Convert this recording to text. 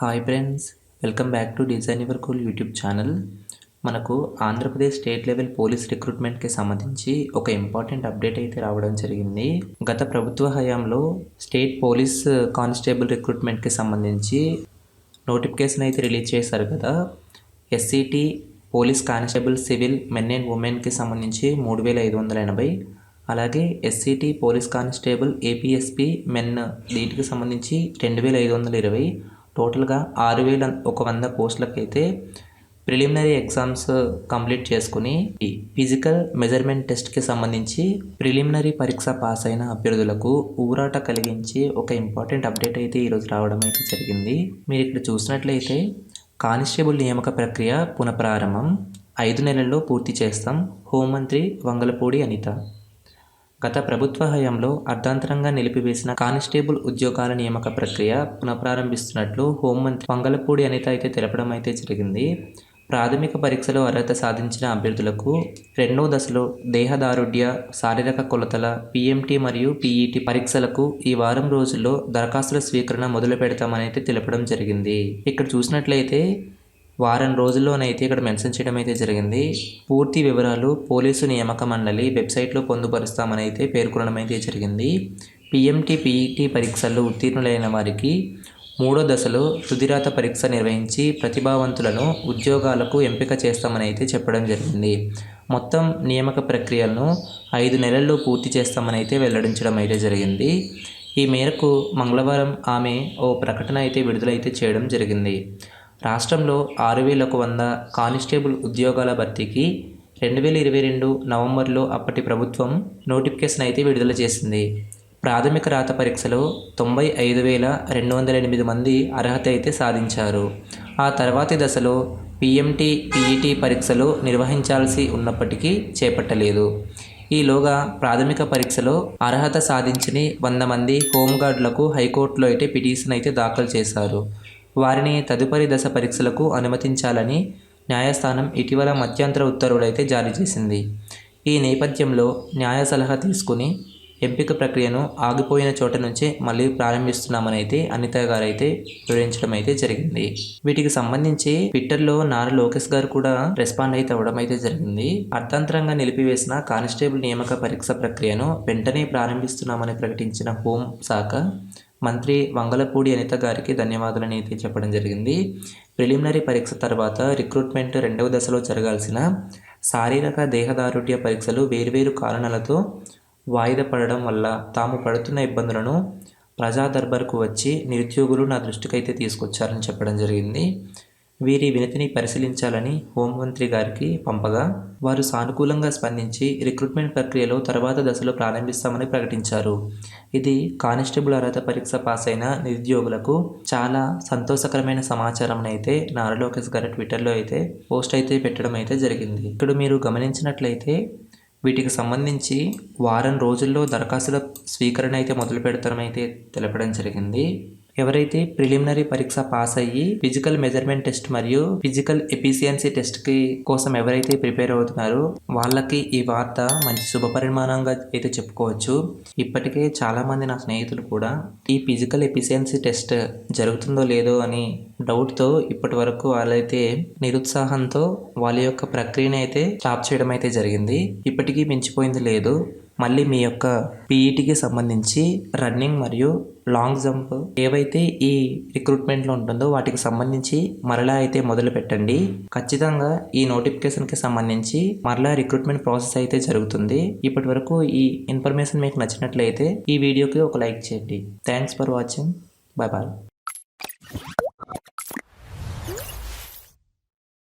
Hi friends, welcome back to design your cool YouTube channel. మనకు Andhra Pradesh state level police రిక్రూట్మెంట్కి సంబంధించి ఒక important update అయితే రావడం జరిగింది. గత ప్రభుత్వ హయాంలో స్టేట్ పోలీస్ కానిస్టేబుల్ రిక్రూట్మెంట్కి సంబంధించి నోటిఫికేషన్ అయితే రిలీజ్ చేశారు కదా. SCT police constable civil men and ఉమెన్కి సంబంధించి 3580, అలాగే SCT police constable APSP men వీటికి సంబంధించి 2520, టోటల్గా 6100 పోస్టులకైతే ప్రిలిమినరీ ఎగ్జామ్స్ కంప్లీట్ చేసుకుని ఫిజికల్ మెజర్మెంట్ టెస్ట్కి సంబంధించి ప్రిలిమినరీ పరీక్ష పాస్ అయిన అభ్యర్థులకు ఊరాట కలిగించి ఒక ఇంపార్టెంట్ అప్డేట్ అయితే ఈరోజు రావడం అయితే జరిగింది. మీరు ఇక్కడ చూసినట్లయితే కానిస్టేబుల్ నియామక ప్రక్రియ పునఃప్రారంభం 5 నెలల్లో పూర్తి చేస్తాం, హోంమంత్రి వంగలపూడి అనిత. గత ప్రభుత్వ హయాంలో అర్ధాంతరంగా నిలిపివేసిన కానిస్టేబుల్ ఉద్యోగాల నియామక ప్రక్రియ పునఃప్రారంభిస్తున్నట్లు హోంమంత్రి వంగలపూడి అనిత అయితే తెలపడం అయితే జరిగింది. ప్రాథమిక పరీక్షలో అర్హత సాధించిన అభ్యర్థులకు రెండో దశలో దేహదారుఢ్య, శారీరక కొలతల, పిఎంటి మరియు పిఈటి పరీక్షలకు ఈ వారం రోజుల్లో దరఖాస్తుల స్వీకరణ మొదలు పెడతామని అయితే తెలపడం జరిగింది. ఇక్కడ చూసినట్లయితే వారం రోజుల్లోనైతే ఇక్కడ మెన్షన్ చేయడం అయితే జరిగింది. పూర్తి వివరాలు పోలీసు నియామక మండలి వెబ్సైట్లో పొందుపరుస్తామని అయితే పేర్కొనడం అయితే జరిగింది. పిఎంటి పిఈటి పరీక్షల్లో ఉత్తీర్ణులైన వారికి మూడో దశలో తుదిరాత పరీక్ష నిర్వహించి ప్రతిభావంతులను ఉద్యోగాలకు ఎంపిక చేస్తామని అయితే చెప్పడం జరిగింది. మొత్తం నియామక ప్రక్రియలను 5 నెలల్లో పూర్తి చేస్తామని అయితే వెల్లడించడం అయితే జరిగింది. ఈ మేరకు మంగళవారం ఆమె ఓ ప్రకటన అయితే విడుదలైతే చేయడం జరిగింది. రాష్ట్రంలో 6100 కానిస్టేబుల్ ఉద్యోగాల భర్తీకి 2022 నవంబర్లో అప్పటి ప్రభుత్వం నోటిఫికేషన్ అయితే విడుదల చేసింది. ప్రాథమిక రాత పరీక్షలో 95,208 మంది అర్హత అయితే సాధించారు. ఆ తర్వాతి దశలో పిఎంటి పిఈటి పరీక్షలు నిర్వహించాల్సి ఉన్నప్పటికీ చేపట్టలేదు. ఈలోగా ప్రాథమిక పరీక్షలో అర్హత సాధించని 100 మంది హోంగార్డులకు హైకోర్టులో అయితే పిటిషన్ అయితే దాఖలు చేశారు. వారిని తదుపరి దశ పరీక్షలకు అనుమతించాలని న్యాయస్థానం ఇటీవల మధ్యంతర ఉత్తర్వులు అయితే జారీ చేసింది. ఈ నేపథ్యంలో న్యాయ సలహా తీసుకుని ఎంపిక ప్రక్రియను ఆగిపోయిన చోట నుంచే మళ్ళీ ప్రారంభిస్తున్నామని అయితే అనిత గారు అయితే వివరించడం అయితే జరిగింది. వీటికి సంబంధించి ట్విట్టర్లో నారా లోకేష్ గారు కూడా రెస్పాండ్ అయితే అవ్వడం అయితే జరిగింది. అర్థాంతరంగా నిలిపివేసిన కానిస్టేబుల్ నియామక పరీక్ష ప్రక్రియను వెంటనే ప్రారంభిస్తున్నామని ప్రకటించిన హోం శాఖ మంత్రి వంగలపూడి అనిత గారికి ధన్యవాదాలని అయితే చెప్పడం జరిగింది. ప్రిలిమినరీ పరీక్ష తర్వాత రిక్రూట్మెంట్ రెండవ దశలో జరగాల్సిన శారీరక దేహదారుఢ్య పరీక్షలు వేర్వేరు కారణాలతో వాయిదా పడడం వల్ల తాము పడుతున్న ఇబ్బందులను ప్రజా దర్బార్కు వచ్చి నిరుద్యోగులు నా దృష్టికి అయితే తీసుకొచ్చారని చెప్పడం జరిగింది. వీరి వినతిని పరిశీలించాలని హోంమంత్రి గారికి పంపగా వారు సానుకూలంగా స్పందించి రిక్రూట్మెంట్ ప్రక్రియలో తర్వాత దశలో ప్రారంభిస్తామని ప్రకటించారు. ఇది కానిస్టేబుల్ అర్హత పరీక్ష పాస్ అయిన నిరుద్యోగులకు చాలా సంతోషకరమైన సమాచారం అయితే నారా లోకేష్ గారు ట్విట్టర్లో అయితే పోస్ట్ అయితే పెట్టడం అయితే జరిగింది. ఇక్కడ మీరు గమనించినట్లయితే వీటికి సంబంధించి వారం రోజుల్లో దరఖాస్తుల స్వీకరణ అయితే మొదలు పెడతామైతే తెలపడం జరిగింది. ఎవరైతే ప్రిలిమినరీ పరీక్ష పాస్ అయ్యి ఫిజికల్ మెజర్మెంట్ టెస్ట్ మరియు ఫిజికల్ ఎఫిషియన్సీ టెస్ట్కి కోసం ఎవరైతే ప్రిపేర్ అవుతున్నారో వాళ్ళకి ఈ వార్త మంచి శుభపరిమాణంగా అయితే చెప్పుకోవచ్చు. ఇప్పటికే చాలామంది నా స్నేహితులు కూడా ఈ ఫిజికల్ ఎఫిషియన్సీ టెస్ట్ జరుగుతుందో లేదో అని డౌట్తో ఇప్పటి వరకు వాళ్ళైతే నిరుత్సాహంతో వాళ్ళ యొక్క ప్రక్రియను అయితే స్టాప్ చేయడం అయితే జరిగింది. ఇప్పటికీ మించిపోయింది లేదు. మళ్ళీ మీ యొక్క పీఈటీకి సంబంధించి రన్నింగ్ మరియు లాంగ్ జంప్ ఏవైతే ఈ రిక్రూట్మెంట్లో ఉంటుందో వాటికి సంబంధించి మరలా అయితే మొదలు పెట్టండి. ఖచ్చితంగా ఈ నోటిఫికేషన్కి సంబంధించి మరలా రిక్రూట్మెంట్ ప్రాసెస్ అయితే జరుగుతుంది. ఇప్పటి వరకు ఈ ఇన్ఫర్మేషన్ మీకు నచ్చినట్లయితే ఈ వీడియోకి ఒక లైక్ చేయండి. Thanks for watching. Bye bye.